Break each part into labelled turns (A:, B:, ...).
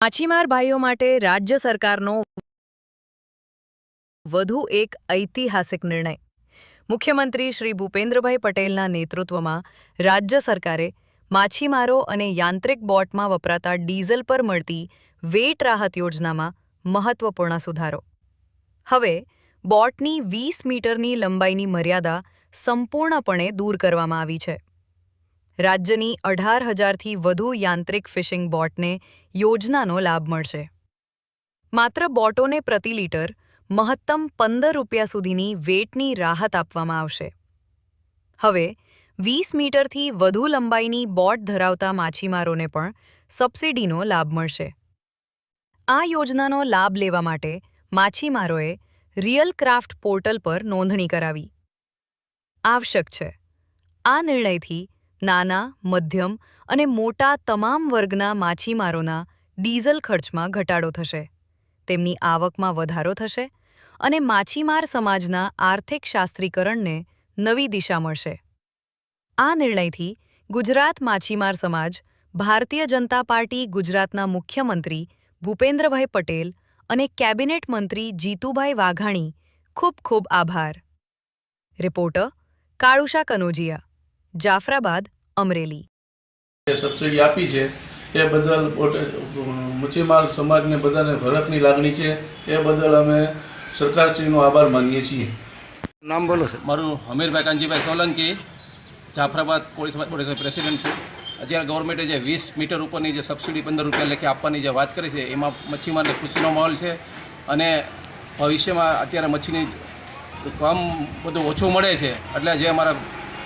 A: માછીમાર ભાઈઓ માટે રાજ્ય સરકારનો વધુ એક ઐતિહાસિક નિર્ણય। મુખ્યમંત્રી શ્રી ભૂપેન્દ્રભાઈ પટેલના નેતૃત્વમાં રાજ્ય સરકારે માછીમારો અને યાંત્રિક બોટમાં વપરાતા ડીઝલ પર મળતી વેટ રાહત યોજનામાં મહત્વપૂર્ણ સુધારો। હવે બોટની 20 મીટરની લંબાઈની મર્યાદા સંપૂર્ણપણે દૂર કરવામાં આવી છે। રાજ્યની 18,000થી વધુ યાંત્રિક ફિશિંગ બોટને યોજનાનો લાભ મળશે। માત્ર બોટોને પ્રતિ લિટર મહત્તમ 15 રૂપિયા સુધીની વેટની રાહત આપવામાં આવશે। હવે 20 મીટરથી વધુ લંબાઈની બોટ ધરાવતા માછીમારોને પણ સબસિડીનો લાભ મળશે। આ યોજનાનો લાભ લેવા માટે માછીમારોએ રિયલ ક્રાફ્ટ પોર્ટલ પર નોંધણી કરાવી આવશ્યક છે। આ નિર્ણયથી નાના, મધ્યમ અને મોટા તમામ વર્ગના માછીમારોના ડીઝલ ખર્ચમાં ઘટાડો થશે, તેમની આવકમાં વધારો થશે અને માછીમાર સમાજના આર્થિક શાસ્ત્રીકરણને નવી દિશા મળશે। આ નિર્ણયથી ગુજરાત માછીમાર સમાજ, ભારતીય જનતા પાર્ટી ગુજરાતના મુખ્યમંત્રી ભૂપેન્દ્રભાઈ પટેલ અને કેબિનેટ મંત્રી જીતુભાઈ વાઘાણી ખૂબ ખૂબ આભાર। રિપોર્ટર કાળુષા કનોજિયા, જાફરાબાદ, અમરેલી।
B: સબસિડી આપી છે એ બદલ મચ્છીમાર સમાજને બધાને હરખની લાગણી છે। એ બદલ અમે સરકારશ્રીનો આભાર માનીએ છીએ।
C: નામ બોલો સર।
D: મારું હમીરભાઈ કાનજીભાઈ સોલંકી, જાફરાબાદ કોળી સમાજ બોર્ડ પ્રેસિડેન્ટ છું। અત્યારે ગવર્મેન્ટે જે 20 મીટર ઉપરની જે સબસિડી 15 રૂપિયા લેખે આપવાની જે વાત કરી છે એમાં મચ્છીમારને ખુશીનો માહોલ છે અને ભવિષ્યમાં અત્યારે મચ્છીની કામ બધું ઓછું મળે છે એટલે જે અમારા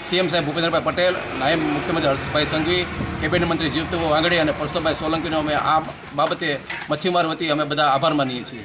D: સીએમ સાહેબ ભૂપેન્દ્રભાઈ પટેલ, નાયબ મુખ્યમંત્રી હર્ષભાઈ સંઘવી, કેબિનેટ મંત્રી જીતુભાઈ વાઘાણી અને પરસોત્તમભાઈ સોલંકીનો અમે આ બાબતે મચ્છીમાર વતી અમે બધા આભાર માનીએ છીએ।